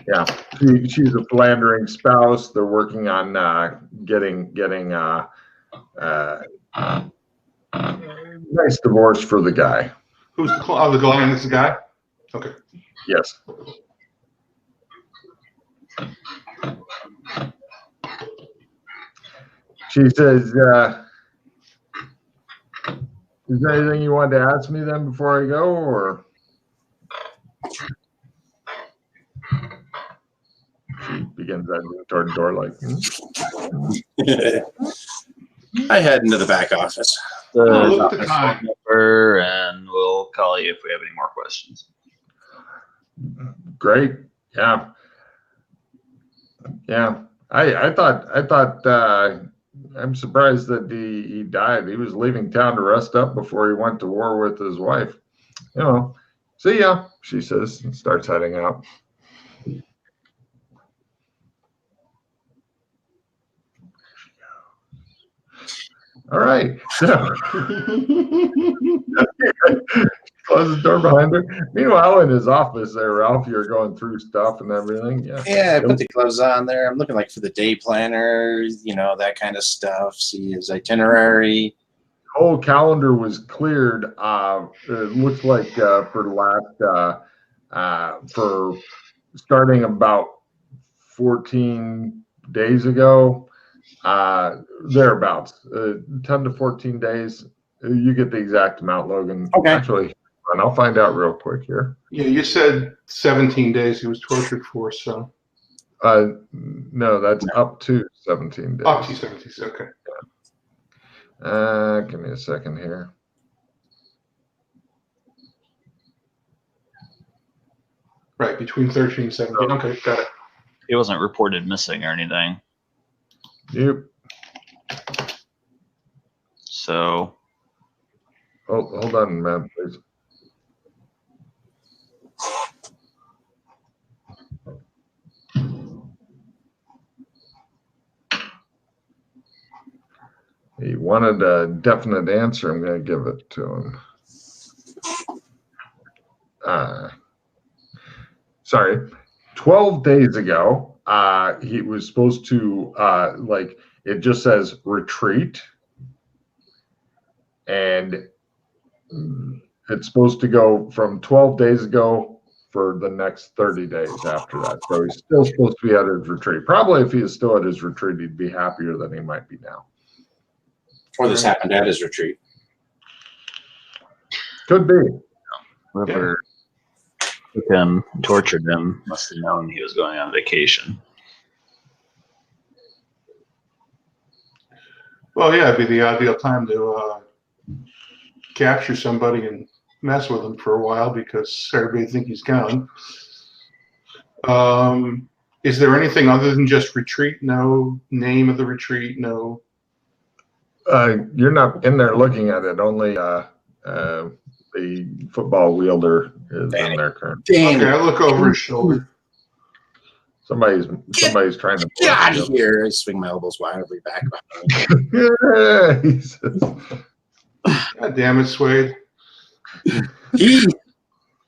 Yeah, she's a philandering spouse. They're working on getting nice divorce for the guy. Who's the client? Is the guy? Okay. Yes. She says, is there anything you wanted to ask me then before I go, or? She begins edging toward the door like, I head into the back office. Look at the time. And we'll call you if we have any more questions. Great. Yeah. Yeah. I thought I'm surprised that he died. He was leaving town to rest up before he went to war with his wife. You know, see ya, she says, and starts heading out. All right. So close the door behind her. Meanwhile, in his office there, Ralph, you're going through stuff and everything. Yeah. Yeah, I put the gloves on there. I'm looking like for the day planner, that kind of stuff. See his itinerary. The whole calendar was cleared. It looks like for the last for starting about 14 days ago, thereabouts, 10 to 14 days. You get the exact amount, Logan. Okay. Actually, and I'll find out real quick here. Yeah, you said 17 days he was tortured for, so. No, that's up to 17 days. Up to 17, okay. Give me a second here. Right, between 13 and 17. Okay, got it. He wasn't reported missing or anything. Yep. So. Oh, hold on a minute, please. He wanted a definite answer. I'm going to give it to him. Sorry. 12 days ago, he was supposed to, it just says retreat. And it's supposed to go from 12 days ago for the next 30 days after that. So he's still supposed to be at his retreat. Probably if he is still at his retreat, he'd be happier than he might be now. Or this happened at his retreat. Could be. Whoever took him, tortured him, must have known he was going on vacation. Well, yeah, it'd be the ideal time to capture somebody and mess with him for a while because everybody thinks he's gone. Is there anything other than just retreat? No name of the retreat? No. You're not in there looking at it. Only the football wielder is in there currently. Okay, I look over his shoulder. Somebody's trying to get out of here. I swing my elbows wildly back behind me. Yeah, he says. God damn it, Swade. Heath.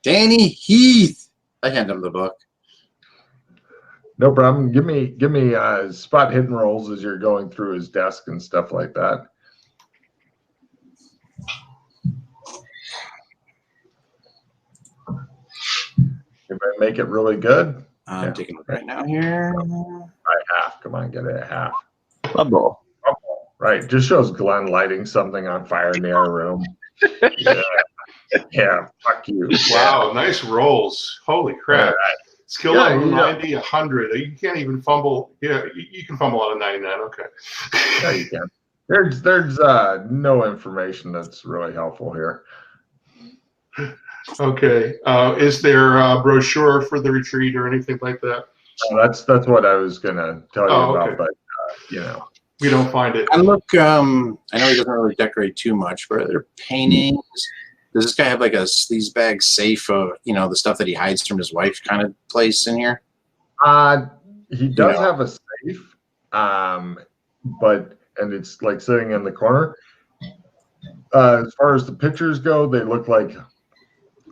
Danny Heath. I hand him the book. No problem. Give me spot hidden rolls as you're going through his desk and stuff like that. You better make it really good. I'm taking a look right now here. By half. Come on, get it at half. Bubble. Right. Just shows Glenn lighting something on fire in the other room. Yeah. Yeah. Fuck you. Wow. Nice rolls. Holy crap. Right. Skill level 90, 100. You can't even fumble. Yeah, you can fumble out of 99. Okay. Yeah, you can. There's no information that's really helpful here. Okay. Is there a brochure for the retreat or anything like that? That's what I was gonna tell you about, okay. but we don't find it. I look. I know he doesn't really decorate too much, but are there paintings? Does this guy have like a sleaze bag safe of the stuff that he hides from his wife kind of place in here? He does have a safe, and it's like sitting in the corner. As far as the pictures go, they look like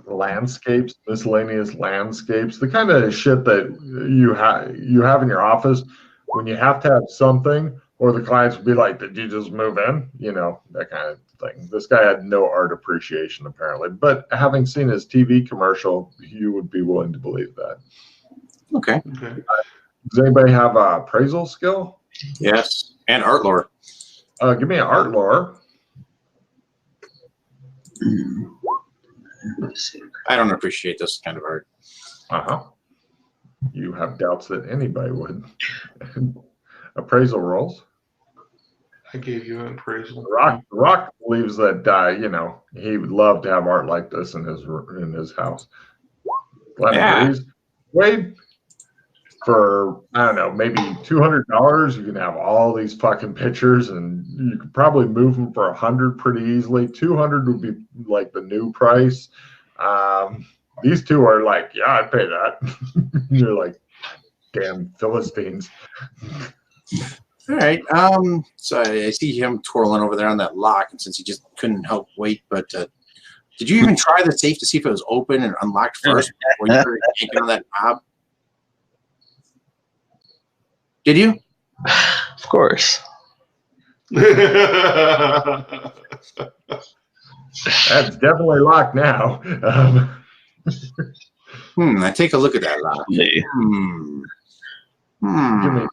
landscapes, miscellaneous landscapes, the kind of shit that you have in your office when you have to have something, or the clients would be like, "Did you just move in?" That kind of thing. This guy had no art appreciation apparently, but having seen his TV commercial, you would be willing to believe that. Okay. Does anybody have appraisal skill? Yes, and art lore. Give me an art lore. I don't appreciate this kind of art. You have doubts that anybody would. Appraisal rolls. I gave you an appraisal. Rock believes that he would love to have art like this in his house. Glenn agrees. Wade, for I don't know, maybe $200, you can have all these fucking pictures, and you could probably move them for $100 pretty easily. $200 would be like the new price. These two are like, yeah, I'd pay that. You're like, damn Philistines. All right. So I see him twirling over there on that lock, and since he just couldn't help wait, but did you even try the safe to see if it was open and unlocked first before you started yanking on that knob? Did you? Of course. That's definitely locked now. I take a look at that lock. Yeah. Give me a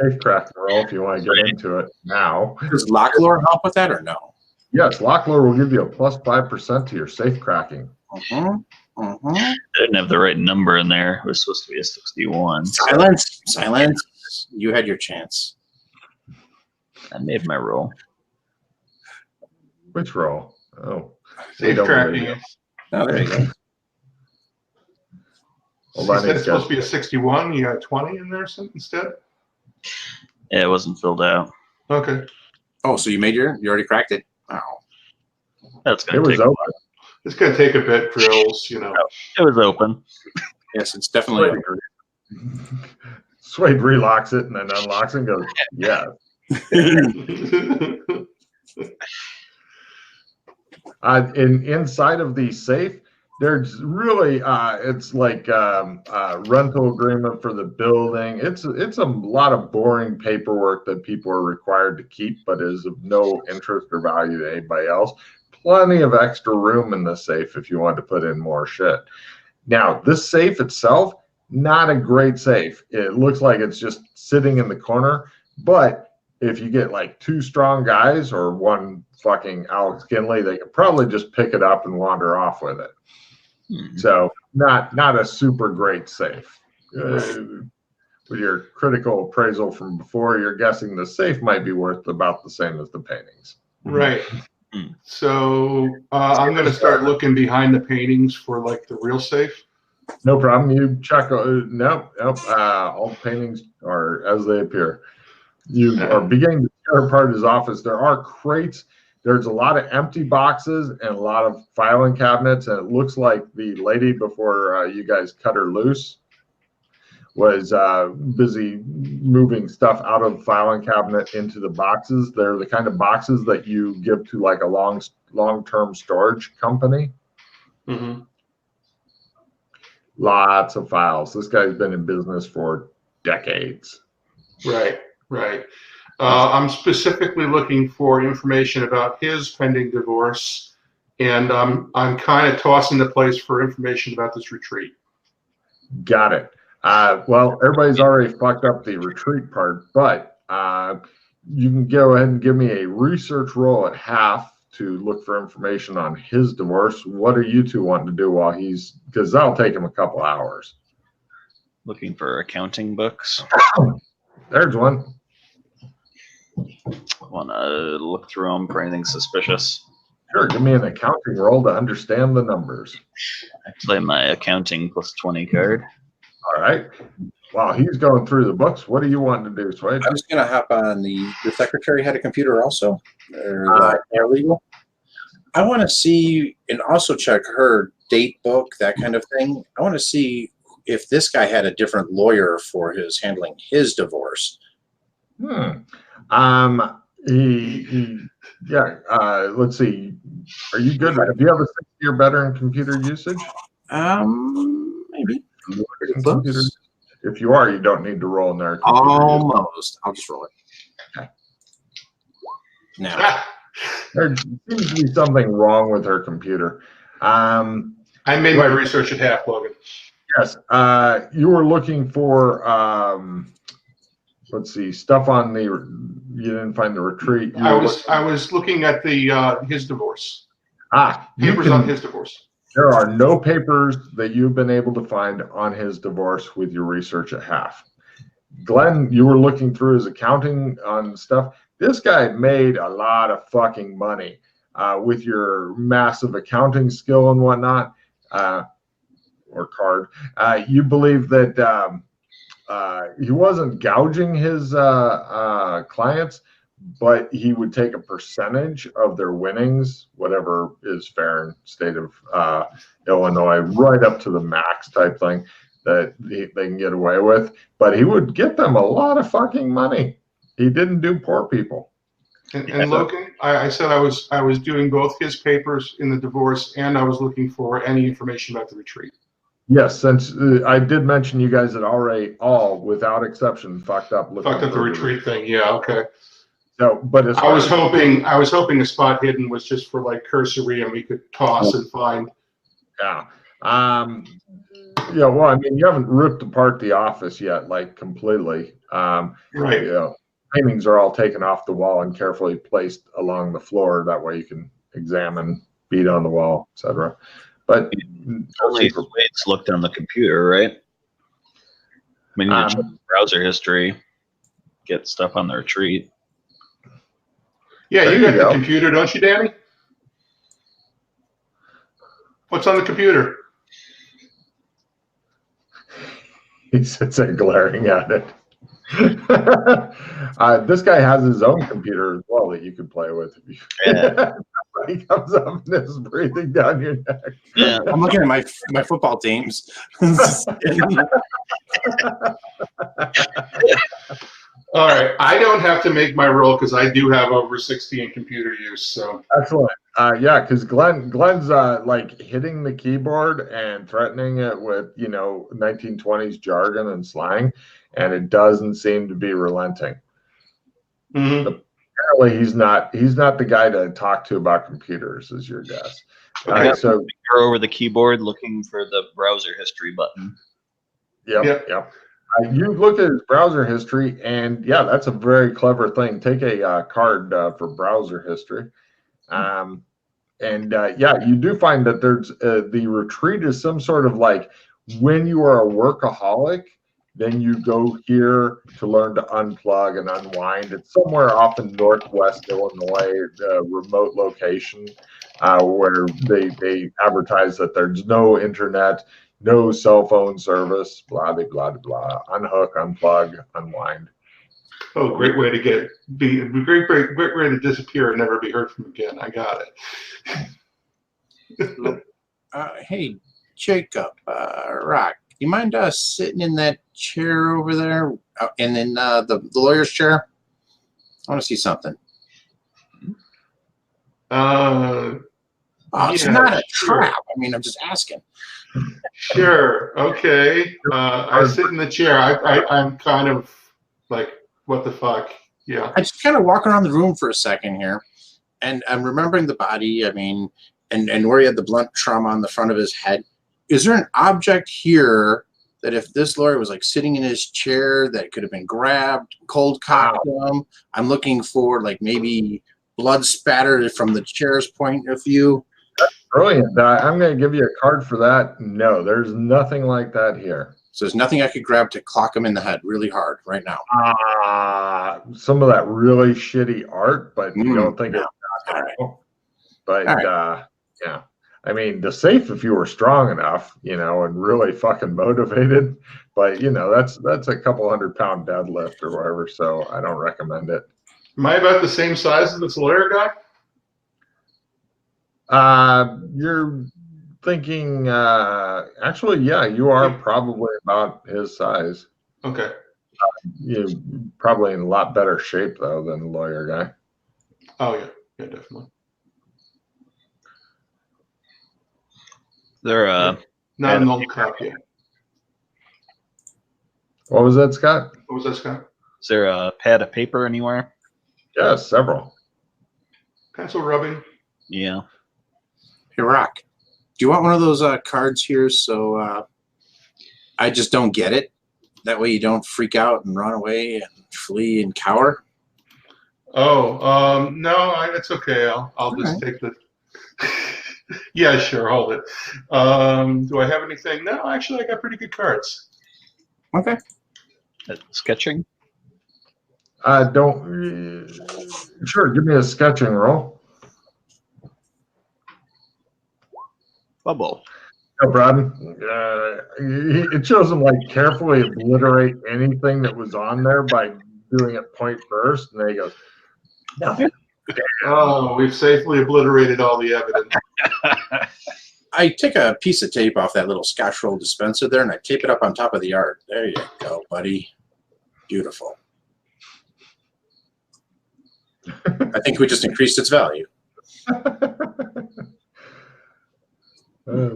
safe craft roll if you want to get into it now. Does lock lore help with that or no? Yes, lock lore will give you a plus 5% to your safe cracking. I didn't have the right number in there. It was supposed to be a 61. Silence. You had your chance. I made my roll. Which roll? Oh, Safe tracking. Oh, there you go. You said it's supposed to be a 61. You got 20 in there instead? Yeah, it wasn't filled out. Okay. Oh, so you already cracked it? Oh. That's It gonna was take. open. It's going to take a bit, drills, It was open. Yes, it's definitely open. Swade relocks it and then unlocks it and goes, yeah. Inside of the safe, there's really it's like a rental agreement for the building. It's a lot of boring paperwork that people are required to keep, but is of no interest or value to anybody else. Plenty of extra room in the safe if you want to put in more shit. Now, this safe itself, not a great safe. It looks like it's just sitting in the corner, but if you get like two strong guys or one fucking Alex Kinley, they could probably just pick it up and wander off with it. So not a super great safe. With your critical appraisal from before, you're guessing the safe might be worth about the same as the paintings. Right. So I'm going to start looking behind the paintings for like the real safe. No problem. You check. Nope. All the paintings are as they appear. You are beginning to tear apart his office. There are crates. There's a lot of empty boxes and a lot of filing cabinets. And it looks like the lady before you guys cut her loose was busy moving stuff out of the filing cabinet into the boxes. They're the kind of boxes that you give to like a long-term storage company. Mm-hmm. Lots of files. This guy's been in business for decades. Right. I'm specifically looking for information about his pending divorce, and I'm kind of tossing the place for information about this retreat. Got it. Well, everybody's already fucked up the retreat part, but you can go ahead and give me a research roll at half to look for information on his divorce. What are you two wanting to do while because that'll take him a couple hours. Looking for accounting books. There's one. Want to look through them for anything suspicious. Sure, give me an accounting roll to understand the numbers. I play my accounting plus 20 card. All right. While he's going through the books, what do you want to do, Swade? I was going to hop on the secretary had a computer also, or paralegal. I want to see and also check her date book, that kind of thing. I want to see if this guy had a different lawyer for handling his divorce. He Yeah. Let's see. Are you good? Do you have a 60 or better in computer usage? Maybe. Pretty In close. computer? If you are, you don't need to roll in there. Computer usage. Almost. I'll just roll it. Okay. Now. There seems to be something wrong with her computer. I made my research at half, Logan. Yes. You were looking for, let's see, stuff on the, you didn't find the retreat. I was looking at the his divorce. Papers on his divorce. There are no papers that you've been able to find on his divorce with your research at half. Glenn, you were looking through his accounting on stuff. This guy made a lot of fucking money with your massive accounting skill and whatnot, or card. You believe that he wasn't gouging his clients, but he would take a percentage of their winnings, whatever is fair in state of Illinois, right up to the max type thing that they can get away with. But he would get them a lot of fucking money. He didn't do poor people. And Logan, I said I was doing both his papers in the divorce, and I was looking for any information about the retreat. Yes, since I did mention you guys had already all, without exception, fucked up the retreat thing. Yeah, okay. So, but I was hoping a spot hidden was just for like cursory, and we could toss and find. Yeah. Yeah. Well, I mean, you haven't ripped apart the office yet, like completely. Right. You know, paintings are all taken off the wall and carefully placed along the floor. That way, you can examine, beat on the wall, etc. But only Wade's looked on the computer, right? We need to check the browser history, get stuff on the retreat. Yeah, you got the computer, don't you, Danny? What's on the computer? He sits there glaring at it. This guy has his own computer as well that you can play with. Yeah. He comes up and is breathing down your neck. Yeah. I'm looking at my football teams. All right, I don't have to make my roll because I do have over 60 in computer use. So excellent. Yeah, because Glenn's like hitting the keyboard and threatening it with 1920s jargon and slang, and it doesn't seem to be relenting. Mm-hmm. Apparently, he's not the guy to talk to about computers, is your guess. Okay, so you're over the keyboard looking for the browser history button. Yep. You look at his browser history, and yeah, that's a very clever thing. Take a card for browser history. Yeah, you do find that there's the retreat is some sort of like when you are a workaholic, then you go here to learn to unplug and unwind. It's somewhere off in Northwest Illinois, a remote location where they advertise that there's no internet, no cell phone service, blah, blah, blah, blah. Unhook, unplug, unwind. Oh, great way to great way to disappear and never be heard from again. I got it. Hey, Jacob, Rock, you mind sitting in that chair over there, and then the lawyer's chair? I want to see something. It's not a trap. I mean, I'm just asking. Sure. Okay. I sit in the chair. I'm kind of like, what the fuck? Yeah. I just kind of walk around the room for a second here, and I'm remembering the body. I mean, and where he had the blunt trauma on the front of his head. Is there an object here that if this lawyer was like sitting in his chair that could have been grabbed, cold cocked him? I'm looking for like maybe blood spattered from the chair's point of view. Brilliant. I'm going to give you a card for that. No, there's nothing like that here. So there's nothing I could grab to clock him in the head really hard right now. Some of that really shitty art, but you don't think it's not right. But yeah. I mean, the safe if you were strong enough, and really fucking motivated. But that's a couple 100-pound deadlift or whatever. So I don't recommend it. Am I about the same size as this lawyer guy? You're thinking, actually, yeah, you are probably about his size. Okay. You're probably in a lot better shape though than the lawyer guy. Oh yeah. Yeah, definitely. They're Not an old copy. What was that, Scott? What was that, Scott? is there a pad of paper anywhere? Yes, several. Pencil rubbing. Yeah. Hey, Rock, do you want one of those cards here so I just don't get it? That way you don't freak out and run away and flee and cower? Oh, no, it's okay. I'll just take the. Yeah, sure. Hold it. Do I have anything? No, actually, I got pretty good cards. Okay. Sketching? Don't. Sure, give me a sketching roll. Bubble. No, Brad. It shows him like carefully obliterate anything that was on there by doing it point first, and then he goes, nothing. Oh, we've safely obliterated all the evidence. I take a piece of tape off that little Scotch roll dispenser there, and I tape it up on top of the art. There you go, buddy. Beautiful. I think we just increased its value.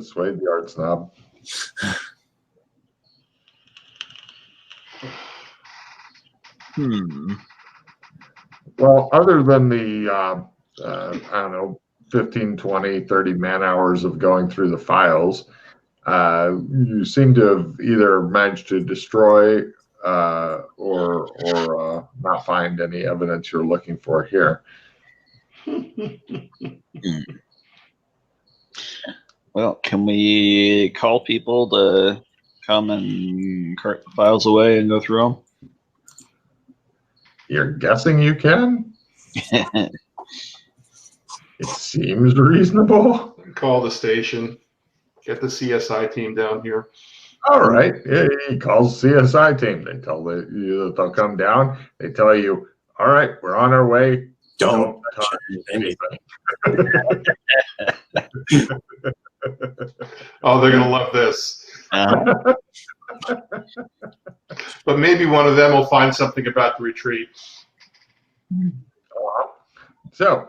Sway the art snob. Well, other than the, I don't know, 15, 20, 30 man hours of going through the files, you seem to have either managed to destroy or not find any evidence you're looking for here. Well, can we call people to come and cart the files away and go through You're guessing you can? them? It seems reasonable. Call the station. Get the CSI team down here. All right. Yeah, he calls CSI team. They tell you that they'll come down. They tell you, all right, we're on our way. Don't touch anything. Oh, they're going to love this. But maybe one of them will find something about the retreat. So,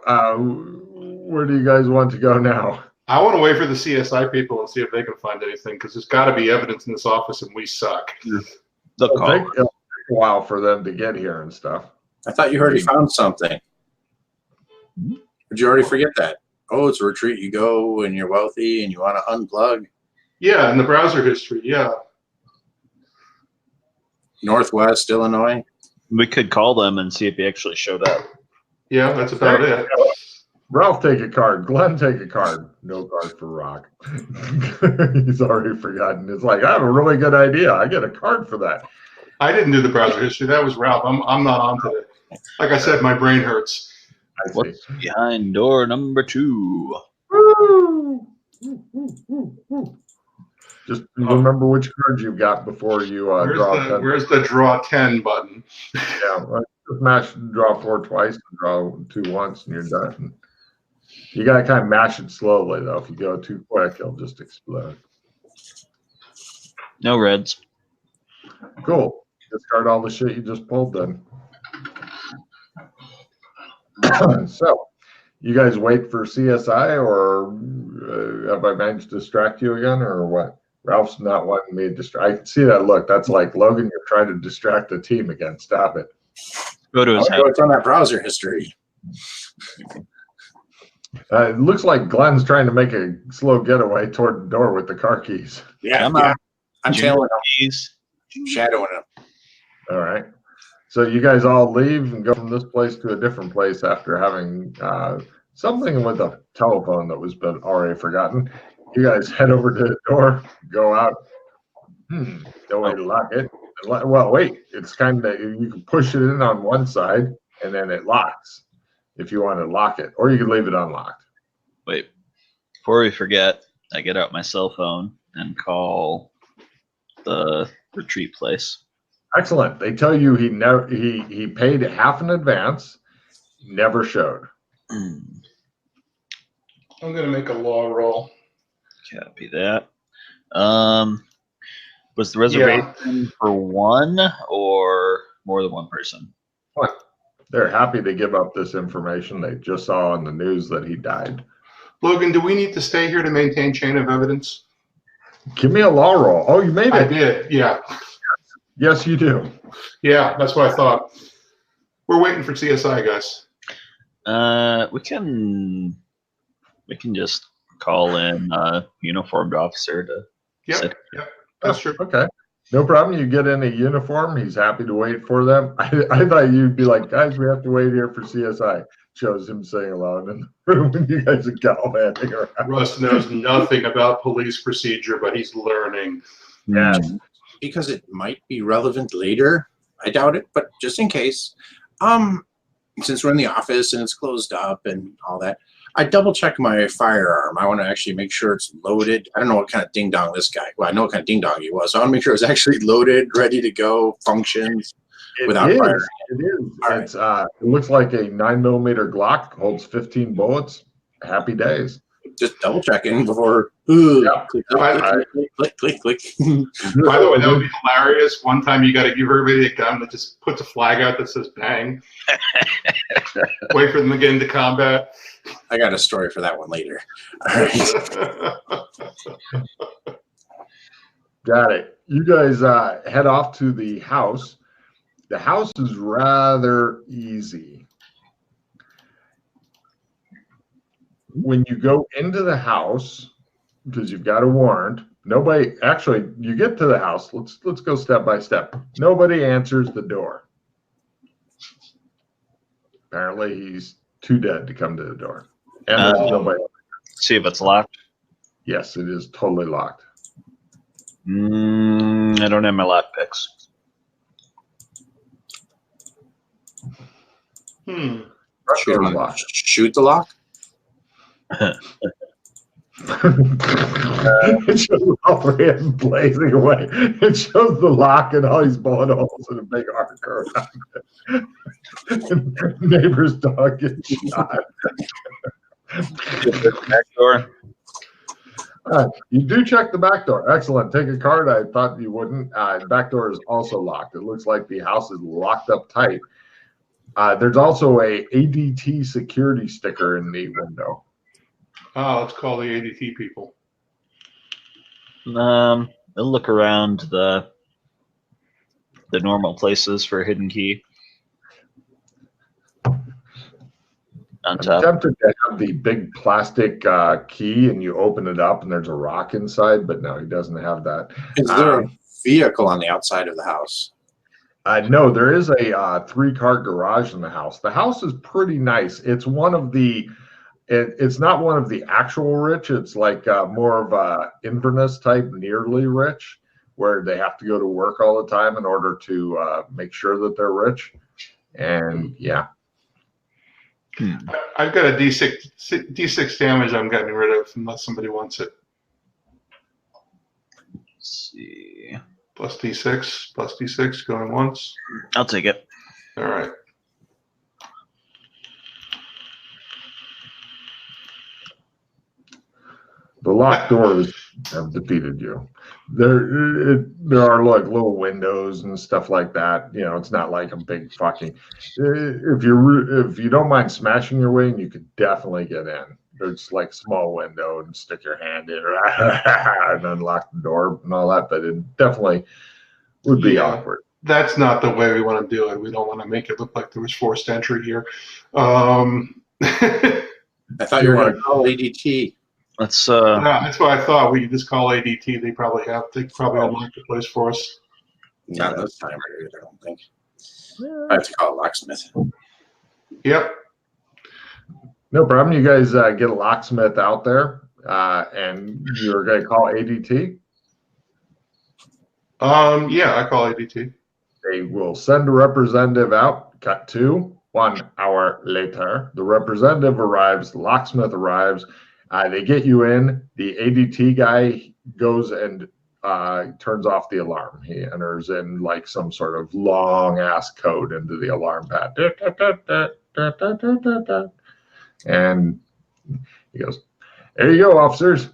where do you guys want to go now? I want to wait for the CSI people and see if they can find anything, because there's got to be evidence in this office and we suck. They'll call. It'll take a while for them to get here and stuff. I thought you already found something. Did you already forget that? Oh, it's a retreat. You go when you're wealthy and you want to unplug. Yeah, in the browser history, yeah. Northwest Illinois. We could call them and see if he actually showed up. Yeah, that's about it. Ralph, take a card. Glenn, take a card. No card for Rock. He's already forgotten. It's like, I have a really good idea. I get a card for that. I didn't do the browser history. That was Ralph. I'm not on today. Like I said, my brain hurts. I see. What's behind door number 2? Woo! Just remember which cards you've got before you draw 10. Where's the draw 10 button? Yeah, just mash draw 4 twice and draw 2 once, and you're done. You got to kind of mash it slowly, though. If you go too quick, it'll just explode. No reds. Cool. Discard all the shit you just pulled then. So, you guys wait for CSI, or have I managed to distract you again, or what? Ralph's not wanting me to distract. I can see that look. That's like, Logan, you're trying to distract the team again. Stop it. Go to his house. It's on that browser history. It looks like Glenn's trying to make a slow getaway toward the door with the car keys. Yeah, I'm tailing him, shadowing him. All right. So you guys all leave and go from this place to a different place after having something with a telephone that was been already forgotten. You guys head over to the door, go out. No way to lock it. Well, wait. It's kind of, you can push it in on one side and then it locks if you want to lock it, or you can leave it unlocked. Wait. Before we forget, I get out my cell phone and call the retreat place. Excellent. They tell you he paid half in advance, never showed. I'm going to make a law roll. Copy that. Was the reservation for one or more than one person? What? They're happy to give up this information. They just saw on the news that he died. Logan, do we need to stay here to maintain chain of evidence? Give me a law roll. Oh, you made I it. did, yeah. Yes, you do. Yeah, that's what I thought. We're waiting for CSI, guys. We can just call in a uniformed officer to sit. Yep, that's true. Okay. No problem. You get in a uniform. He's happy to wait for them. I thought you'd be like, guys, we have to wait here for CSI. Shows him saying aloud in the room and you guys are gallivanting around. Russ knows nothing about police procedure, but he's learning. Yeah. Because it might be relevant later. I doubt it, but just in case. Since we're in the office and it's closed up and all that, I double check my firearm. I want to actually make sure it's loaded. I don't know what kind of ding dong this guy. Well, I know what kind of ding dong he was. So I want to make sure it's actually loaded, ready to go, functions without fire. It is. It's it looks like a 9mm Glock, holds 15 bullets. Happy days. Just double checking before. Yep. Click. By Click. the way, that would be hilarious. One time you got to give everybody a gun that just puts a flag out that says bang. Wait for them to get into combat. I got a story for that one later. All right. Got it. You guys head off to the house. The house is rather easy. When you go into the house, because you've got a warrant, nobody actually. You get to the house. Let's go step by step. Nobody answers the door. Apparently, he's too dead to come to the door. And there's nobody. See if it's locked. Yes, it is totally locked. I don't have my lock picks. Shoot the lock. It shows all three of them blazing away. It shows the lock and all these bullet holes in a big arc around it. Neighbor's dog gets shot. Back door. You do check the back door. Excellent. Take a card. I thought you wouldn't. Back door is also locked. It looks like the house is locked up tight. There's also a ADT security sticker in the window. Oh, let's call the ADT people. I'll look around the normal places for a hidden key. On I'm top. tempted to have the big plastic key and you open it up and there's a rock inside, but no, he doesn't have that. Is there a vehicle on the outside of the house? No, there is a 3-car garage in the house. The house is pretty nice. It's one of the, it's not one of the actual rich. It's like more of a Inverness type, nearly rich, where they have to go to work all the time in order to make sure that they're rich. And yeah. I've got a D6 damage I'm getting rid of unless somebody wants it. Let's see. Plus D6, going once. I'll take it. All right. The locked doors have defeated you. There are like little windows and stuff like that. You know, it's not like a big fucking. If you don't mind smashing your way in, you could definitely get in. There's like a small window and stick your hand in and unlock the door and all that. But it definitely would be awkward. That's not the way we want to do it. We don't want to make it look like there was forced entry here. I thought you were going to call ADT. Let's. Yeah, that's what I thought. We could just call ADT. They probably unlock the place for us. Not this time, I don't think. I have to call a locksmith. Yep. No problem. You guys get a locksmith out there, and you're going to call ADT. Yeah, I call ADT. They will send a representative out. Cut to 1 hour later. The representative arrives. The locksmith arrives. They get you in. The ADT guy goes and turns off the alarm. He enters in like some sort of long ass code into the alarm pad. And he goes, "There you go, officers."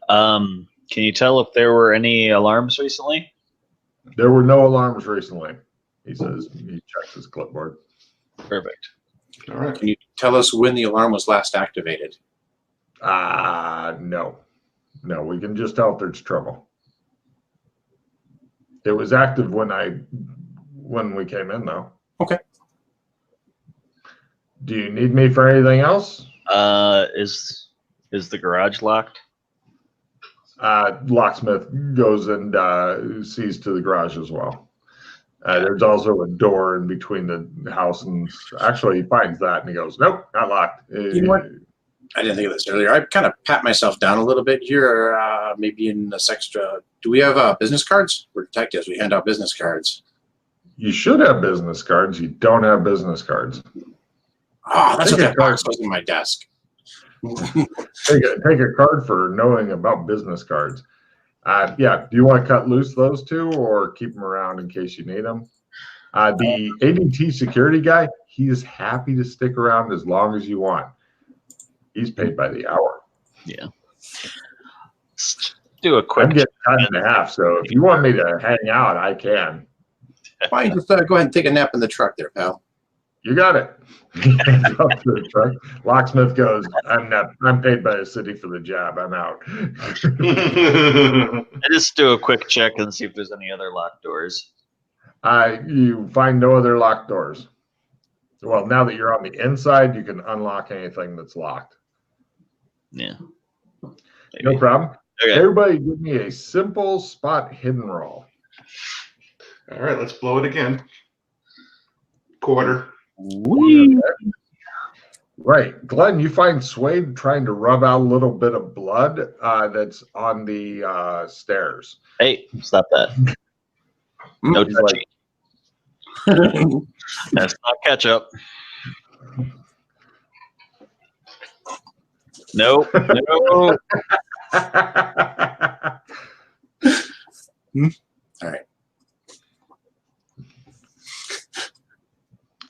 Can you tell if there were any alarms recently? There were no alarms recently. He says, he checks his clipboard. Perfect. All right. Can you tell us when the alarm was last activated? No. No, we can just tell if there's trouble. It was active when we came in, though. Okay. Do you need me for anything else? Is the garage locked? Locksmith goes and sees to the garage as well. There's also a door in between the house and actually he finds that and he goes, nope, not locked. You know what? I didn't think of this earlier. I kind of pat myself down a little bit here. Maybe in this extra. Do we have business cards? We're detectives. We hand out business cards. You should have business cards. You don't have business cards. Oh, that's what that box was in my desk. Take a card for knowing about business cards. Yeah, do you want to cut loose those two or keep them around in case you need them? The ADT security guy, he is happy to stick around as long as you want. He's paid by the hour. Yeah. Let's do a quick. I'm getting cut in half, so if you want me to hang out, I can. Why don't you just go ahead and take a nap in the truck there, pal? You got it. Up to the truck. Locksmith goes, I'm paid by the city for the job. I'm out. I just do a quick check and see if there's any other locked doors. You find no other locked doors. Well, now that you're on the inside, you can unlock anything that's locked. Yeah. Maybe. No problem. Okay. Everybody give me a simple spot hidden roll. All right, let's blow it again. Quarter. Whee! Right. Glenn, you find Swade trying to rub out a little bit of blood that's on the stairs. Hey, stop that. No He's touching. That's not ketchup. Nope. No. All right.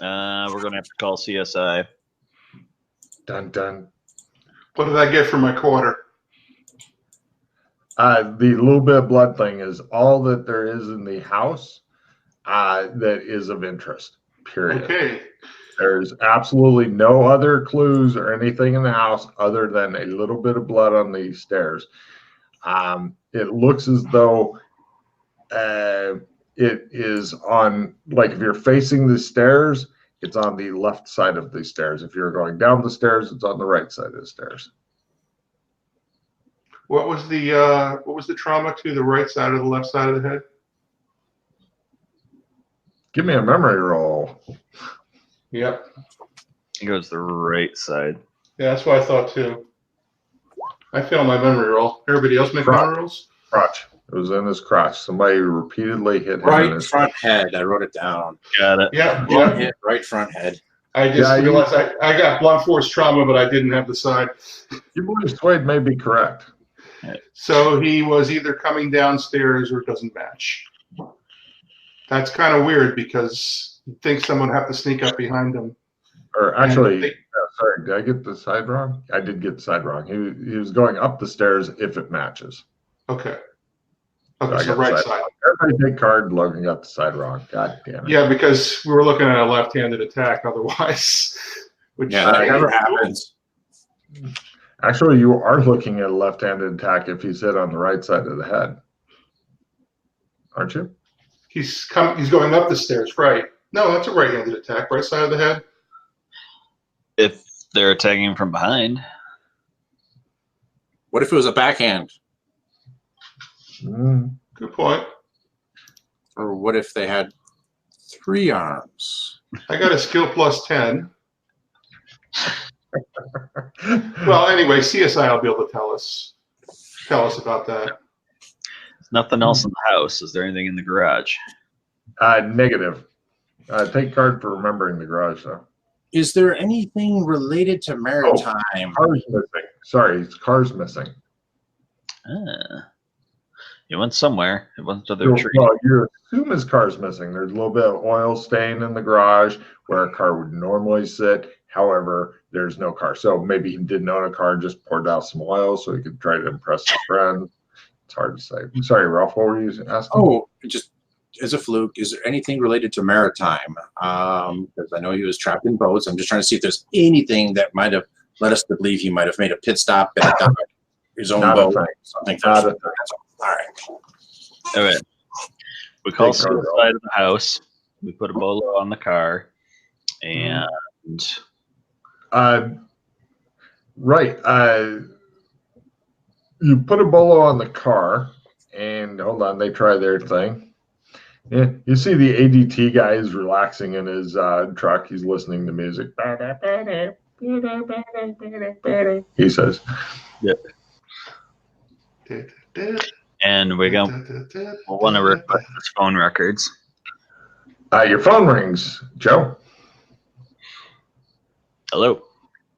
We're gonna have to call CSI. Dun dun. What did I get for my quarter? The little bit of blood thing is all that there is in the house that is of interest, period. Okay. There's absolutely no other clues or anything in the house other than a little bit of blood on the stairs. It looks as though it is on, like if you're facing the stairs, it's on the left side of the stairs. If you're going down the stairs, it's on the right side of the stairs. What was the trauma to the right side or the left side of the head? Give me a memory roll. Yep. It goes the right side. Yeah, that's what I thought too. I failed my memory roll. Everybody else make memory rolls? Crotch. It was in his crotch. Somebody repeatedly hit him in Right his front head. I wrote it down. Got it. Yeah. Blunt hit, right front head. I just realized I got blunt force trauma, but I didn't have the side. You believe Swade may be correct. So he was either coming downstairs or it doesn't match. That's kind of weird because you'd think someone would have to sneak up behind him. Or actually, sorry, did I get the side wrong? I did get the side wrong. He was going up the stairs if it matches. Okay. I Okay, so got the right side side. wrong. Everybody take card. Logan got the side wrong. God damn it. Yeah, because we were looking at a left-handed attack otherwise. Which Yeah, that never happens. Actually, you are looking at a left-handed attack if he's hit on the right side of the head. Aren't you? He's going up the stairs, right? No, that's a right-handed attack, right side of the head. If they're attacking him from behind. What if it was a backhand? Good point. Or what if they had 3 arms? I got a skill plus 10. Well, anyway, CSI will be able to tell us about that. There's nothing else in the house. Is there anything in the garage? Negative. Take card for remembering the garage, though. Is there anything related to maritime? Car's missing. Sorry, his car's missing. It went somewhere. It went to the tree. Well, you assume his car's missing. There's a little bit of oil stain in the garage where a car would normally sit. However, there's no car. So maybe he didn't own a car, just poured out some oil so he could try to impress his friend. It's hard to say. Sorry, Ralph, what were you asking? Oh, just as a fluke, is there anything related to maritime? Because I know he was trapped in boats. I'm just trying to see if there's anything that might have led us to believe he might have made a pit stop at a dock, his own Not a boat, thing. something. Not a thing. All right. All right. We call Take cargo. suicide of the house. We put a bolo on the car, and Right. You put a bolo on the car, and hold on, they try their thing. Yeah, you see the ADT guy is relaxing in his truck. He's listening to music. He says, yep. And we'll want to request his phone records. your phone rings, Joe. Hello.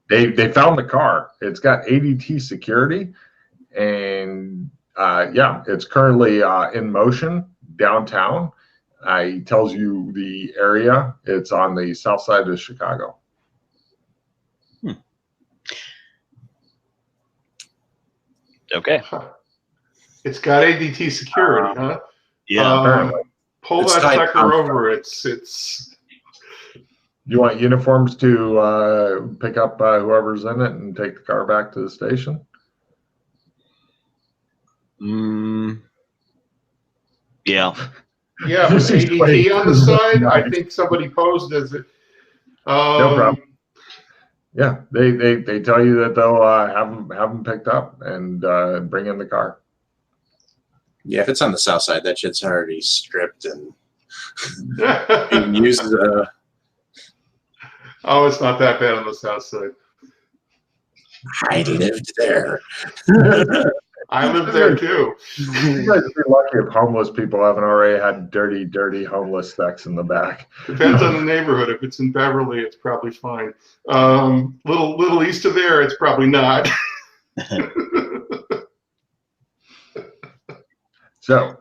They found the car. It's got ADT security, and yeah, it's currently in motion downtown. He tells you the area. It's on the south side of Chicago. Okay. It's got ADT security, huh? Yeah. Apparently. Pull It's that tight sucker on- over. It's. You want uniforms to pick up whoever's in it and take the car back to the station? Yeah. Yeah, with ADT on the side, I think somebody posed as it. No problem. Yeah, they tell you that they'll have them picked up and bring in the car. Yeah, if it's on the south side, that shit's already stripped and being used as a. Oh, it's not that bad on the south side. I lived there. I live there too. You guys would be lucky if homeless people haven't already had dirty homeless sex in the back. Depends on the neighborhood. If it's in Beverly, it's probably fine. Little east of there, it's probably not. So,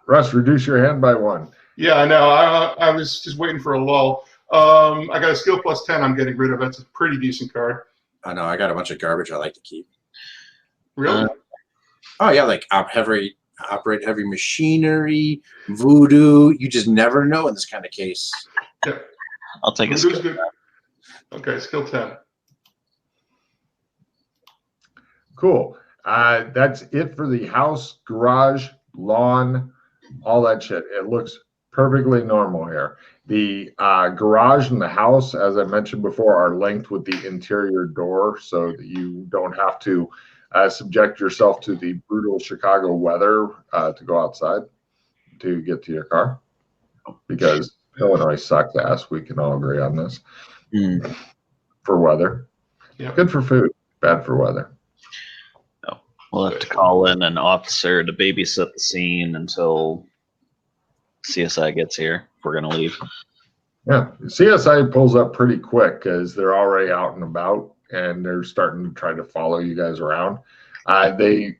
Russ, reduce your hand by 1. Yeah, I know. I was just waiting for a lull. I got a skill plus 10 I'm getting rid of. That's a pretty decent card. I know. I got a bunch of garbage I like to keep. Really? Oh yeah, like operate heavy machinery, voodoo. You just never know in this kind of case. Yeah. I'll take a Voodoo's skill. good. Okay, skill 10. Cool. That's it for the house, garage, lawn, all that shit. It looks perfectly normal here. The garage and the house, as I mentioned before, are linked with the interior door so that you don't have to subject yourself to the brutal Chicago weather to go outside to get to your car, because Illinois sucks ass. We can all agree on this. For weather. Yep. Good for food, bad for weather. We'll have to call in an officer to babysit the scene until CSI gets here. If we're gonna leave. Yeah, CSI pulls up pretty quick because they're already out and about, and they're starting to try to follow you guys around. They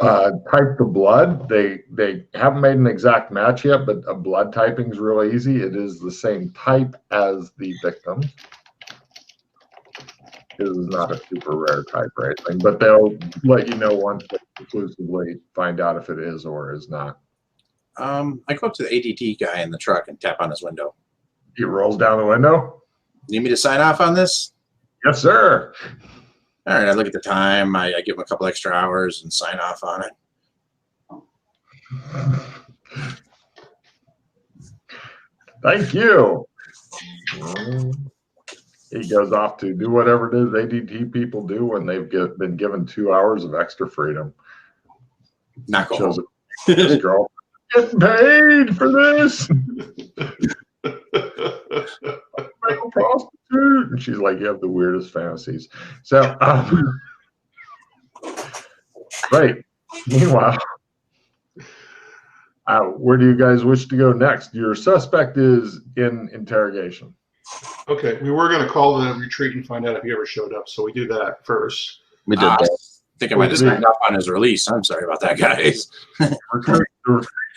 type the blood. They haven't made an exact match yet, but a blood typing is real easy. It is the same type as the victim. It is not a super rare type or anything, but they'll let you know once they conclusively find out if it is or is not. I go up to the ADT guy in the truck and tap on his window. He rolls down the window. Need me to sign off on this? Yes, sir. All right, I look at the time. I give him a couple extra hours and sign off on it. Thank you. He goes off to do whatever it is ADT people do when they've been given 2 hours of extra freedom. Not go Shows home. up his girl getting paid for this. Male prostitute. And she's like, you have the weirdest fantasies. So, right. Meanwhile, where do you guys wish to go next? Your suspect is in interrogation. Okay, we were going to call the retreat and find out if he ever showed up, so we do that first. We did I that. think I might have signed off on his release. I'm sorry about that, guys. Recruit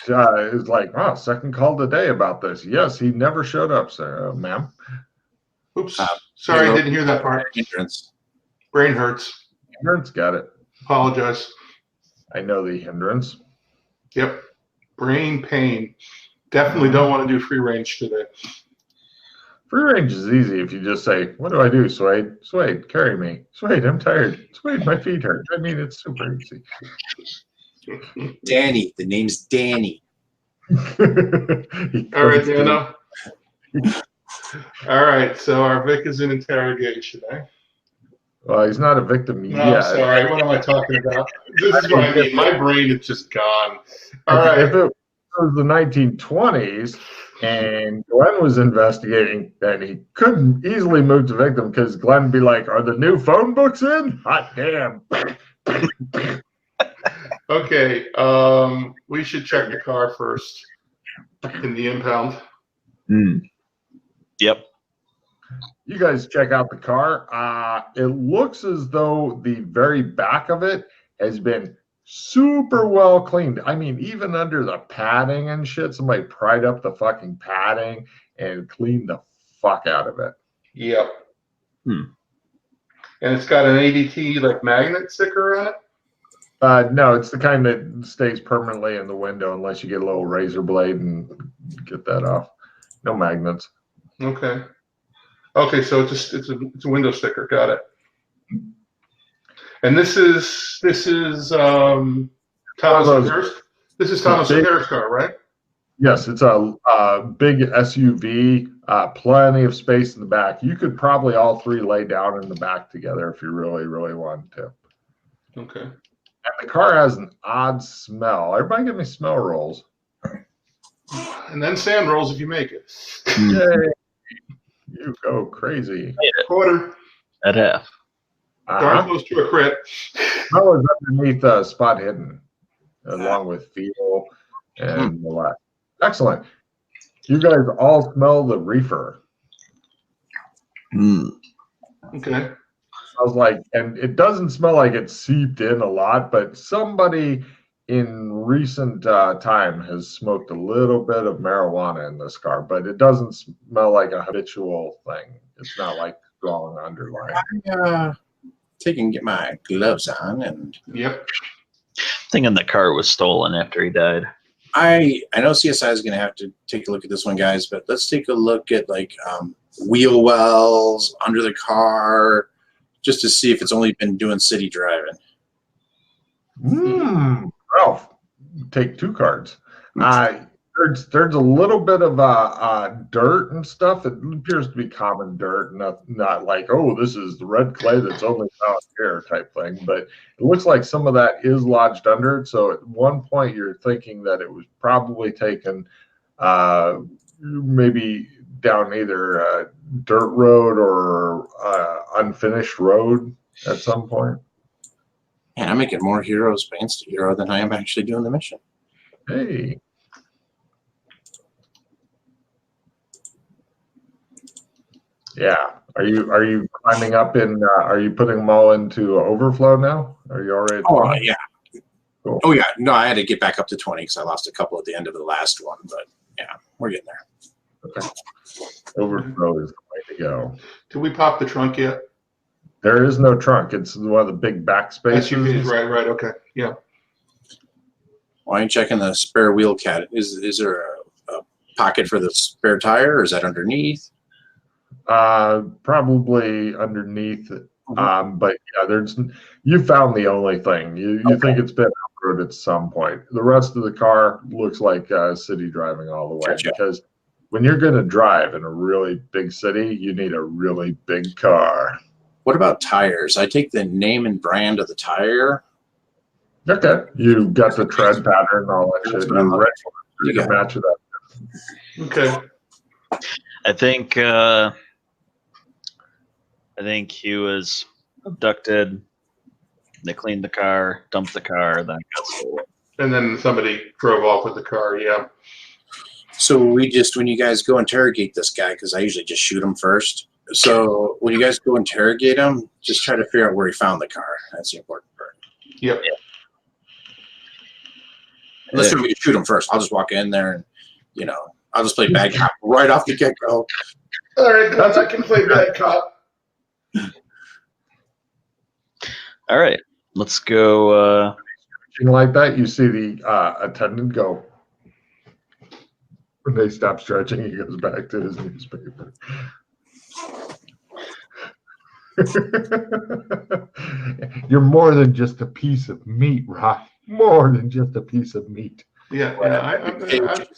is like, wow, second call today about this. Yes, he never showed up, sir, ma'am. Oops. Sorry, I didn't hear that part. Hindrance. Brain hurts. Hindrance, got it. Apologize. I know the hindrance. Yep. Brain pain. Definitely don't want to do free range today. Free range is easy if you just say, "What do I do, Suede? Suede, carry me. Suede, I'm tired. Suede, my feet hurt." I mean, it's super easy. Danny. The name's Danny. All right, Dano. All right, so our Vic is in interrogation, eh? Well, he's not a victim No, yet. I'm sorry. What am I talking about? This is what I mean. My brain is just gone. All If right. it was the 1920s and Glenn was investigating, then he couldn't easily move to victim because Glenn would be like, "Are the new phone books in? Hot damn." Okay. We should check the car first in the impound. Yep. You guys check out the car. It looks as though the very back of it has been super well cleaned. I mean, even under the padding and shit, somebody pried up the fucking padding and cleaned the fuck out of it. Yep. And it's got an ADT like magnet sticker on it? No, it's the kind that stays permanently in the window unless you get a little razor blade and get that off. No magnets. Okay. Okay, so it's a window sticker. Got it. And this is Thomas Harris. This is Thomas Harris' car, right? Yes, it's a big SUV, plenty of space in the back. You could probably all three lay down in the back together if you really, really wanted to. Okay. And the car has an odd smell. Everybody give me smell rolls. And then sand rolls if you make it. Yay. You go crazy. Quarter. At half. Darn close to a crit. Smell is underneath spot hidden, along with feel and the like. Excellent. You guys all smell the reefer. Okay. Smells like, and it doesn't smell like it's seeped in a lot, but somebody in recent time has smoked a little bit of marijuana in this car, but it doesn't smell like a habitual thing. It's not like strong underlying. Take and get my gloves on, and Yep. Thinking the car was stolen after he died. I know CSI is going to have to take a look at this one, guys, but let's take a look at like wheel wells under the car, just to see if it's only been doing city driving. Ralph, take 2 cards. There's a little bit of dirt and stuff. It appears to be common dirt, not like, oh, this is the red clay that's only found here type thing. But it looks like some of that is lodged under it. So at one point, you're thinking that it was probably taken maybe down either a dirt road or unfinished road at some point. Man, I'm making more heroes by Insta Hero than I am actually doing the mission. Hey. Yeah. Are you climbing up in? Are you putting them all into overflow now? Are you already? Oh yeah. Cool. Oh yeah. No, I had to get back up to 20 because I lost a couple at the end of the last one, but yeah, we're getting there. Okay. Overflow is the way to go. Did we pop the trunk yet? There is no trunk. It's one of the big back spaces. SUVs, right. Okay. Yeah. Why ain't checking the spare wheel cat? Is there a pocket for the spare tire, or is that underneath? Probably underneath. But yeah, you found the only thing. You think it's been off-road at some point. The rest of the car looks like city driving all the way. Gotcha. Because when you're going to drive in a really big city, you need a really big car. What about tires? I take the name and brand of the tire. Okay, you got the tread pattern and all that shit. You can match it up. Okay. I think he was abducted. They cleaned the car, dumped the car, then it got stolen. And then somebody drove off with the car. Yeah. So when you guys go interrogate this guy, because I usually just shoot him first. So when you guys go interrogate him, just try to figure out where he found the car. That's the important part. Yep. Unless you want me to shoot him first, I'll just walk in there and, I'll just play bad cop right off the get-go. All right, guys, I can play bad cop. All right, let's go. Like that, you see the attendant go, When they stop stretching, he goes back to his newspaper. You're more than just a piece of meat, Rock. More than just a piece of meat. Yeah,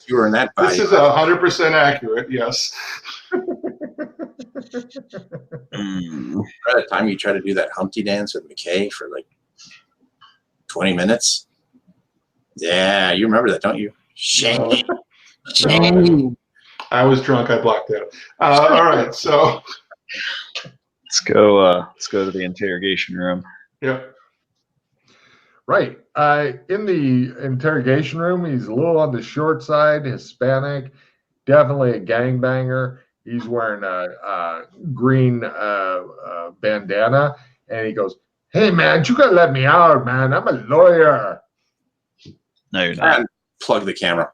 You were in that body. this is 100% accurate. Yes. At a time you try to do that Humpty dance with McKay for like 20 minutes. Yeah, you remember that, don't you? Shame. Shame. I was drunk. I blocked out. All right, so Let's go to the interrogation room. yeah. Right. In the interrogation room, he's a little on the short side, Hispanic, definitely a gangbanger. He's wearing a green bandana, and he goes, "Hey, man, you gotta let me out, man. I'm a lawyer." No, you're not. And plug the camera.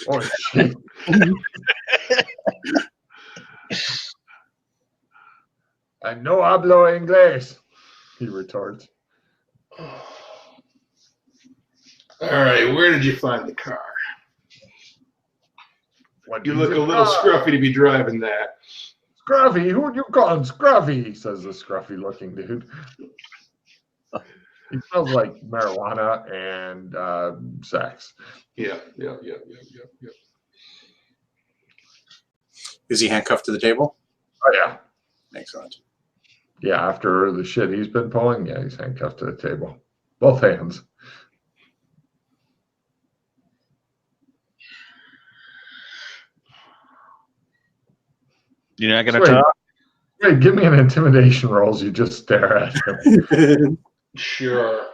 Oh, shit. I no hablo inglés, he retorts. All right, where did you find the car? What You is look it? a little scruffy to be driving that. Scruffy, who would you call him Scruffy? Says the scruffy looking dude. He smells like marijuana and sex. Yeah. Is he handcuffed to the table? Oh, yeah. Excellent. Yeah, after the shit he's been pulling, yeah, he's handcuffed to the table. Both hands. You're not going to talk? Wait, give me an intimidation roll as you just stare at him. Sure.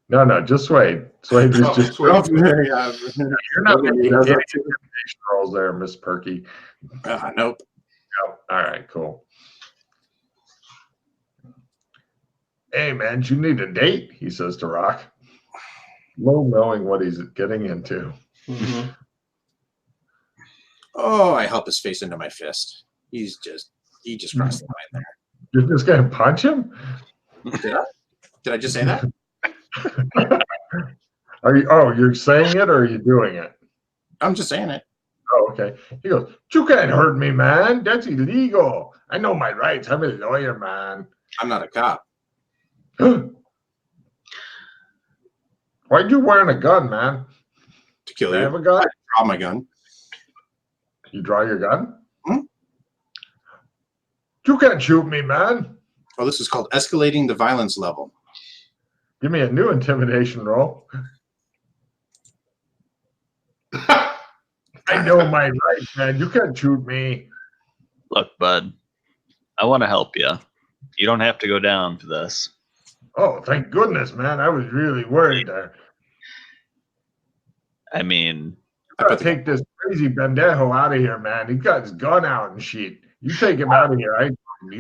No, just wait. Swade is just. Swade. You're not making any intimidation rolls there, Miss Perky. Nope. No. All right, cool. Hey, man, you need a date, he says to Rock. Low knowing what he's getting into. Mm-hmm. Oh, I help his face into my fist. He just crossed the line there. You're just going to punch him? Did I just say that? You're saying it or are you doing it? I'm just saying it. Oh, okay. He goes, "You can't hurt me, man. That's illegal. I know my rights. I'm a lawyer, man." I'm not a cop. Why'd you wearing a gun, man? To kill You you. have a gun? I draw my gun. You draw your gun? Hmm? You can't shoot me, man. Oh, this is called escalating the violence level. Give me a new intimidation roll. I know my rights, man. You can't shoot me. Look, bud, I want to help you. You don't have to go down for this. Oh, thank goodness, man. I was really worried there. I mean, I gotta take this crazy pendejo out of here, man. He got his gun out and shit. You take him out of here.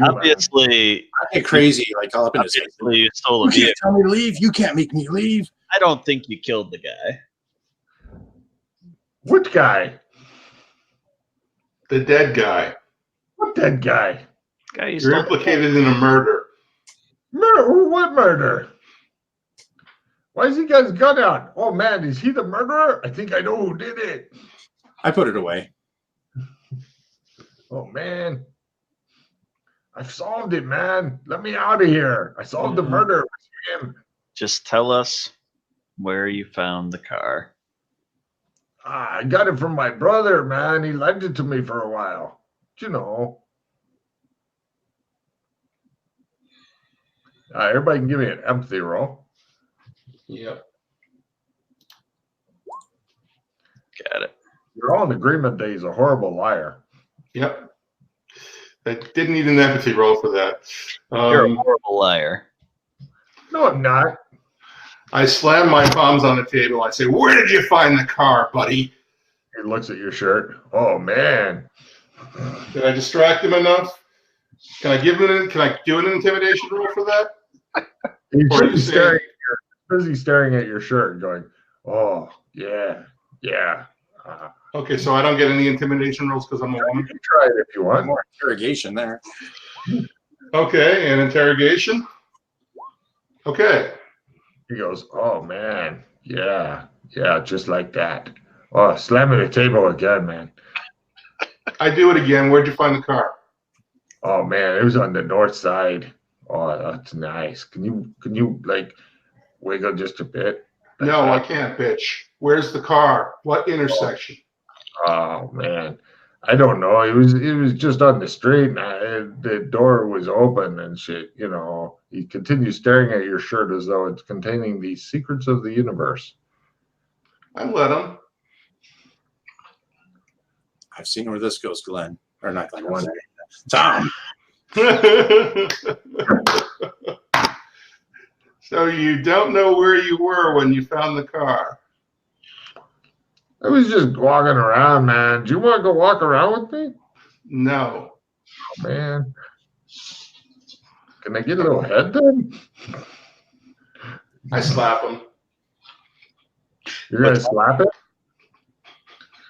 Obviously, I get crazy, like all up in his face. you stole a You can't vehicle. tell me to leave. You can't make me leave. I don't think you killed the guy. Which guy? The dead guy. What dead guy? Guy you You're stole. implicated in a murder. What murder? Why has he got his gun out? Oh, man, is he the murderer? I think I know who did it. I put it away. Oh, man. I've solved it, man. Let me out of here. I solved the murder. It was him. Just tell us where you found the car. I got it from my brother, man. He lent it to me for a while. You know. Everybody can give me an empathy roll. Yep. Got it. You're all in agreement that he's a horrible liar. Yep. I didn't need an empathy roll for that. You're a horrible liar. No, I'm not. I slam my palms on the table. I say, "Where did you find the car, buddy?" He looks at your shirt. Oh, man. Did I distract him enough? Can I do an intimidation roll for that? He's Or you busy staring at your shirt and going, "Oh, yeah. Okay, so I don't get any intimidation rolls because I'm a You woman. can try it if you want." More interrogation there. Okay, and interrogation. Okay. He goes, "Oh, man. Yeah, just like that. Oh, slamming the table again, man. I do it again. Where'd you find the car? Oh man, it was on the north side. Oh, that's nice. Can you like wiggle just a bit? Like No, I that? can't, bitch. Where's the car? What intersection? Oh man, I don't know. It was just on the street, and the door was open and shit. You know, he continues staring at your shirt as though it's containing the secrets of the universe. I let him. I've seen where this goes, Glenn. Or not Glenn. Glenn. Tom. So you don't know where you were when you found the car? I was just walking around, man. Do you want to go walk around with me? No. Oh, man. Can I get a little head then? I slap him. You're gonna slap it?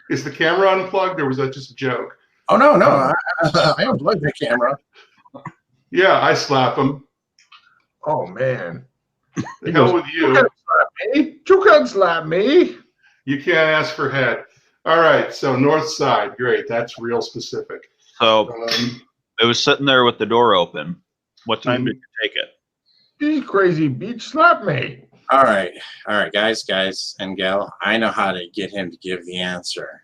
Is the camera unplugged or was that just a joke? Oh, no. I unplugged the camera. Yeah, I slap him. Oh man. The hell with You you. can't slap me. You can't slap me. You can't ask for head. All right, so north side. Great. That's real specific. So it was sitting there with the door open. What time did you take it? These crazy beach slap me. All right, guys, and gal. I know how to get him to give the answer.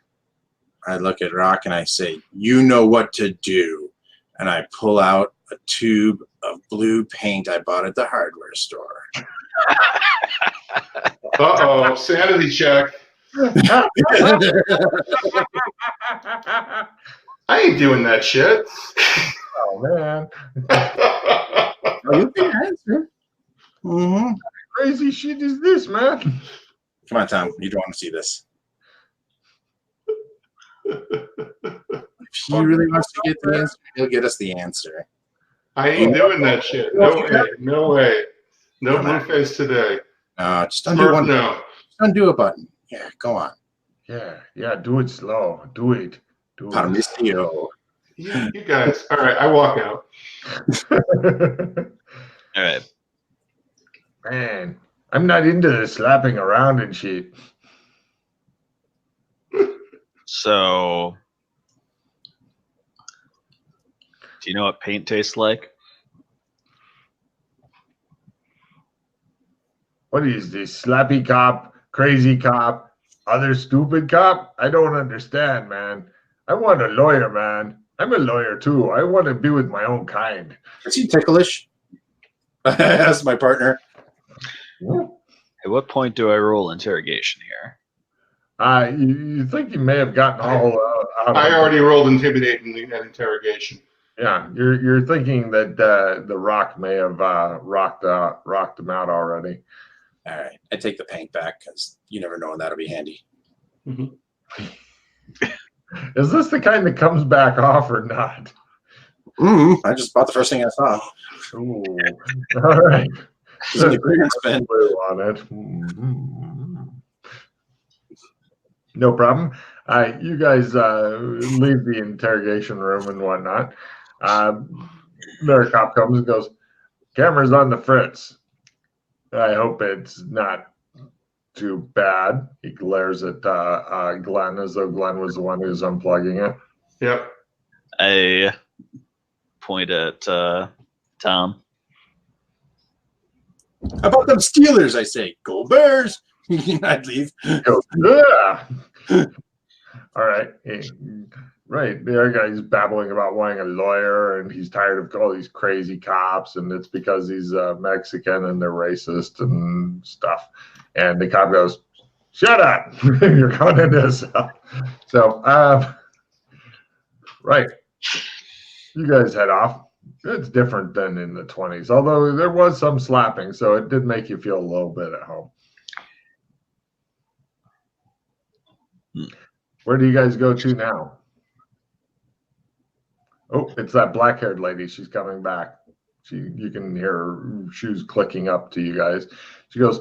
I look at Rock and I say, "You know what to do," and I pull out a tube of blue paint I bought at the hardware store. Uh-oh, sanity check. I ain't doing that shit. Oh man. Oh, you can answer. Mm-hmm. Crazy shit is this, man? Come on, Tom. You don't want to see this. If he really wants to get the answer, he'll get us the answer. I ain't doing that shit. No way. No way. No blue face today. Just undo one. No. Just undo a button. Yeah, go on. Yeah, do it slow. Do it. Parmissio. You guys. All right, I walk out. All right. Man, I'm not into the slapping around and shit. So, do you know what paint tastes like? What is this? Slappy cop, crazy cop, other stupid cop? I don't understand, man. I want a lawyer, man. I'm a lawyer too. I want to be with my own kind. Is he ticklish? That's my partner. At what point do I roll interrogation here? You think you may have gotten all out of I already rolled intimidating at interrogation. Yeah, you're thinking that the Rock may have rocked him out already. All right, I take the paint back because you never know when that'll be handy. Mm-hmm. Is this the kind that comes back off or not? I just bought the first thing I saw. Ooh. All right. It's in the clearance bin. Blue on it. Mm-hmm. No problem. You guys leave the interrogation room and whatnot. Another cop comes and goes, "Camera's on the fritz. I hope it's not too bad." He glares at Glenn as though Glenn was the one who's unplugging it. Yep. I point at Tom. How about them Steelers? I say, "Go Bears!" I'd leave. He goes, "Yeah." All right. Right. The other guy's babbling about wanting a lawyer and he's tired of all these crazy cops and it's because he's Mexican and they're racist and stuff. And the cop goes, "Shut up. You're going into this." So, right. You guys head off. It's different than in the 20s, although there was some slapping, so it did make you feel a little bit at home. Where do you guys go to now? Oh, it's that black-haired lady. She's coming back. You can hear her shoes clicking up to you guys. She goes,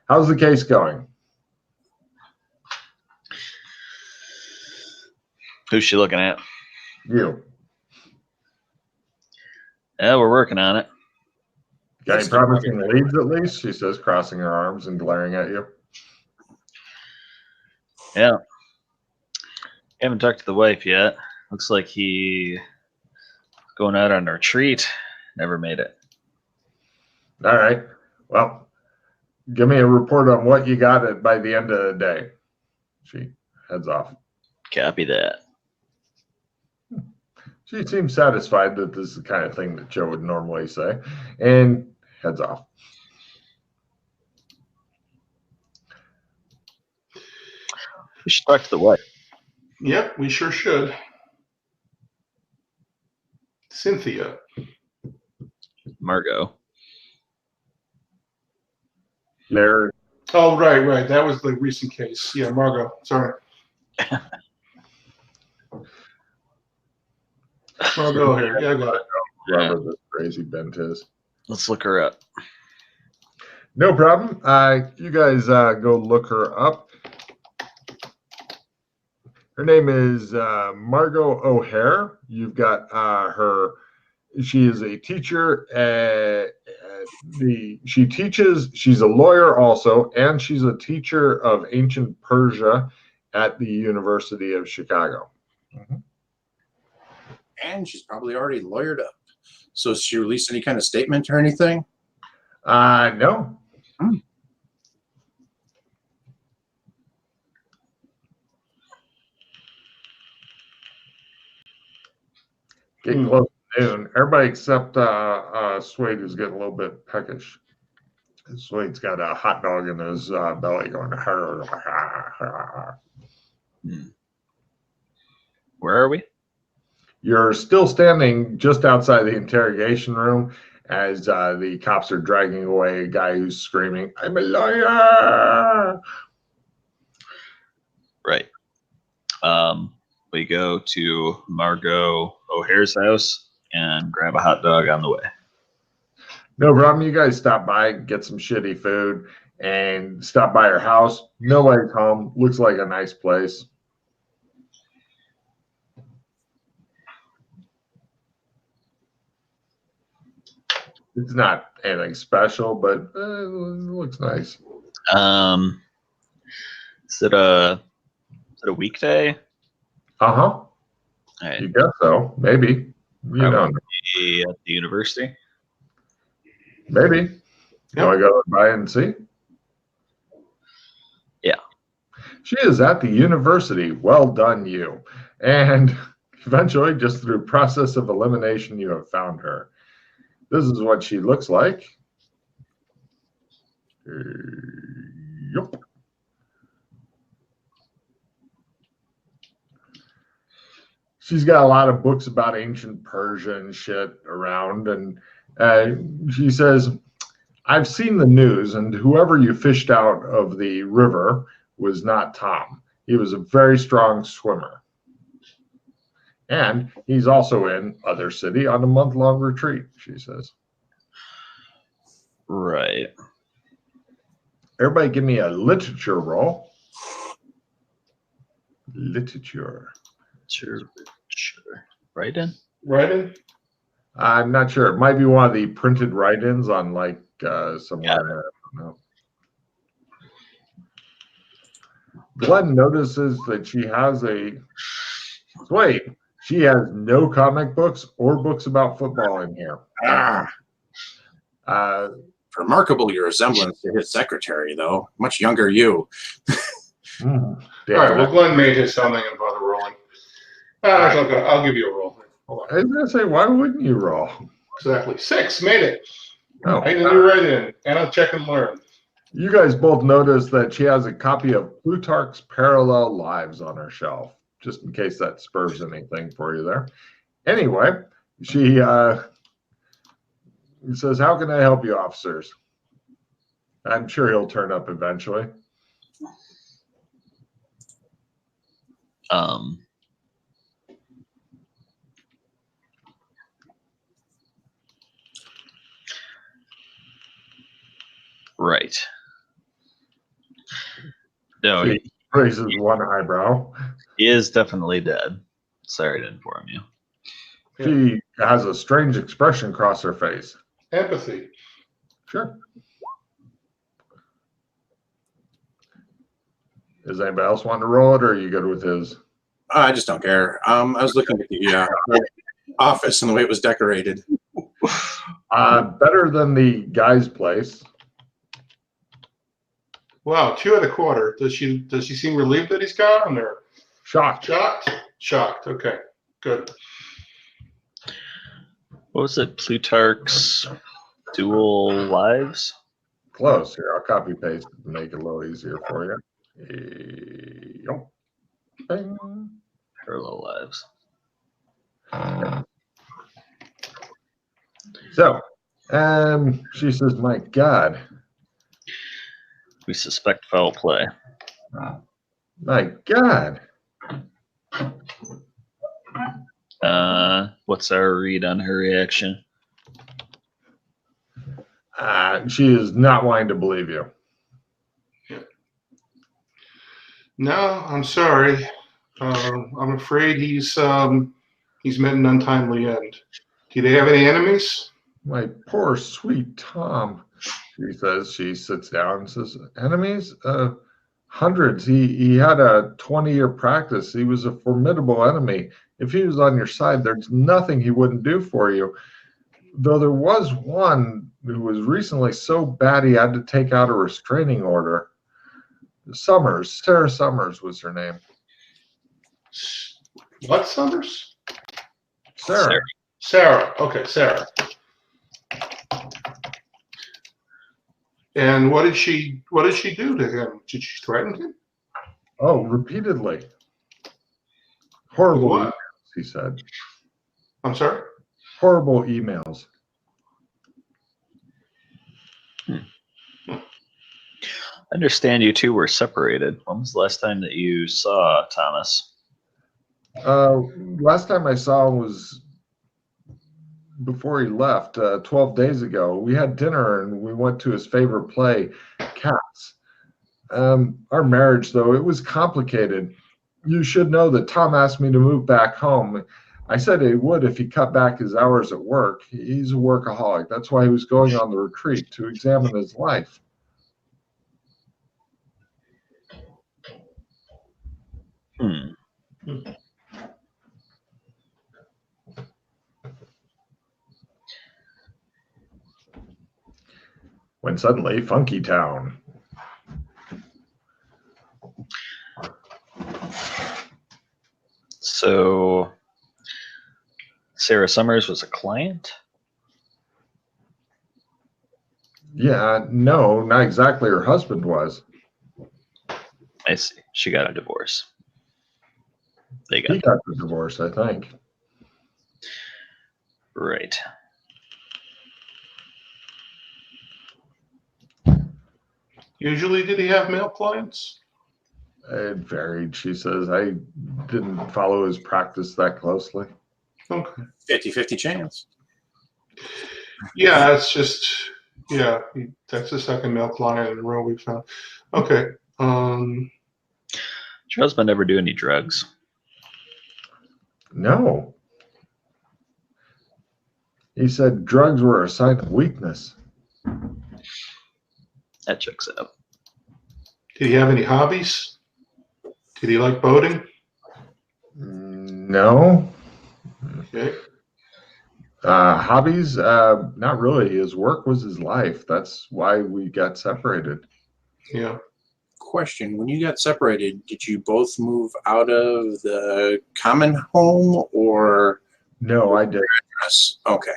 "How's the case going?" Who's she looking at? You. Yeah, we're working on it. Got any promising leads at least? She says, crossing her arms and glaring at you. Yeah. Haven't talked to the wife yet. Looks like he going out on a retreat. Never made it. All right. Well, give me a report on what you got it by the end of the day. She heads off. Copy that. She seems satisfied that this is the kind of thing that Joe would normally say, and heads off. We should talk to the wife. Yep, we sure should. Cynthia. Margot. There. Oh, right. That was the recent case. Yeah, Margot. Sorry. Margot here. Yeah, I got it. Whoever this crazy bent is. Let's look her up. No problem. You guys go look her up. Her name is Margot O'Hare. You've got her. She is a teacher. She teaches. She's a lawyer also, and she's a teacher of ancient Persia at the University of Chicago. Mm-hmm. And she's probably already lawyered up. So has she released any kind of statement or anything? No. Getting close to noon. Everybody except Swade is getting a little bit peckish. Swade's got a hot dog in his belly going. Where are we? You're still standing just outside the interrogation room as the cops are dragging away a guy who's screaming, "I'm a lawyer!" Right. We go to Margot O'Hare's house and grab a hot dog on the way. No problem. You guys stop by, get some shitty food, and stop by her house. Nobody's home. Looks like a nice place. It's not anything special, but it looks nice. Is it a weekday? Uh-huh. Right. You guess so. Maybe. You don't know. At the university? Maybe. You want to go by and see? Yeah. She is at the university. Well done, you. And eventually, just through process of elimination, you have found her. This is what she looks like. Yup. She's got a lot of books about ancient Persia and shit around. And she says, I've seen the news, and whoever you fished out of the river was not Tom. He was a very strong swimmer. And he's also in Other City on a month-long retreat, she says. Right. Everybody give me a literature roll. Literature. Sure. Write-in? Write-in? I'm not sure. It might be one of the printed write-ins on like somewhere. I don't know. Glenn notices that she has she has no comic books or books about football in here. Remarkable your resemblance to his secretary, though. Much younger you. All right, well, Glenn made his something and bother rolling. I'll give you a roll. Hold on. I was going to say, why wouldn't you roll? Exactly. 6, made it. Oh, I didn't do write-in, and I'll check and learn. You guys both notice that she has a copy of Plutarch's Parallel Lives on her shelf, just in case that spurs anything for you there. Anyway, she says, how can I help you, officers? I'm sure he'll turn up eventually. Right. No, He raises one eyebrow. he is definitely dead. Sorry to inform you. She has a strange expression across her face. Empathy. Sure. Does anybody else want to roll it, or are you good with his? I just don't care. I was looking at the office and the way it was decorated. Better than the guy's place. Wow, 2.25. Does she seem relieved that he's gone, or Shocked. Shocked. Okay, good. What was it? Plutarch's Dual Lives? Close. Here, I'll copy paste it to make it a little easier for you. Yep. Bing. Parallel Lives. So, she says, "My God, We suspect foul play. my God." What's our read on her reaction? She is not wanting to believe you. No, I'm sorry. I'm afraid he's met an untimely end. Do they have any enemies? My poor sweet Tom, she says. She sits down and says, "Enemies? Hundreds. He had a 20-year practice. He was a formidable enemy. If he was on your side, there's nothing he wouldn't do for you. Though there was one who was recently so bad he had to take out a restraining order. Sarah Summers was her name." What Summers? Sarah. Okay, Sarah. And what did she do to him? Did she threaten him? Oh, repeatedly. Horrible What? emails, he said. I'm sorry? Horrible emails. I understand you two were separated. When was the last time that you saw Thomas? Last time I saw him was before he left, 12 days ago. We had dinner and we went to his favorite play, Cats. Our marriage, though, it was complicated. You should know that Tom asked me to move back home. I said he would if he cut back his hours at work. He's a workaholic. That's why he was going on the retreat, to examine his life. When suddenly, Funky Town. So, Sarah Summers was a client? Yeah, no, not exactly. Her husband was. I see. She got a divorce. He got the divorce, I think. Right. Usually, did he have male clients? It varied, she says. I didn't follow his practice that closely. Okay. 50-50 chance. Yeah, it's just, that's the second male client in a row we found. Okay. Did your husband ever do any drugs? No. He said drugs were a sign of weakness. That checks out. Did he have any hobbies? Did he like boating? No. Okay. Hobbies? Not really. His work was his life. That's why we got separated. Yeah. Question: when you got separated, did you both move out of the common home, or? No, I did. Okay.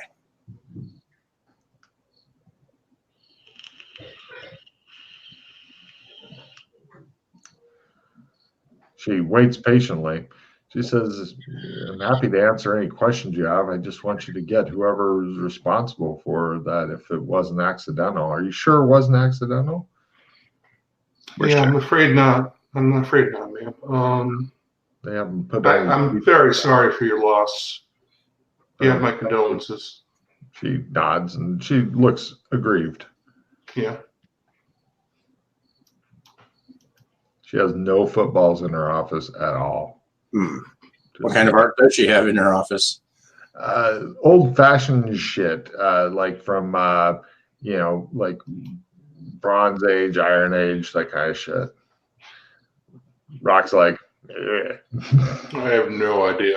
She waits patiently. She says, "I'm happy to answer any questions you have. I just want you to get whoever is responsible for that if it wasn't accidental." Are you sure it wasn't accidental? Yeah, I'm afraid not. I'm afraid not, ma'am. They haven't put I'm very sorry for your loss. You have my condolences. She nods and she looks aggrieved. Yeah. She has no footballs in her office at all. What kind of art does she have in her office? Old-fashioned shit, like from, like Bronze Age, Iron Age, that kind of shit. Rock's like, Yeah. I have no idea.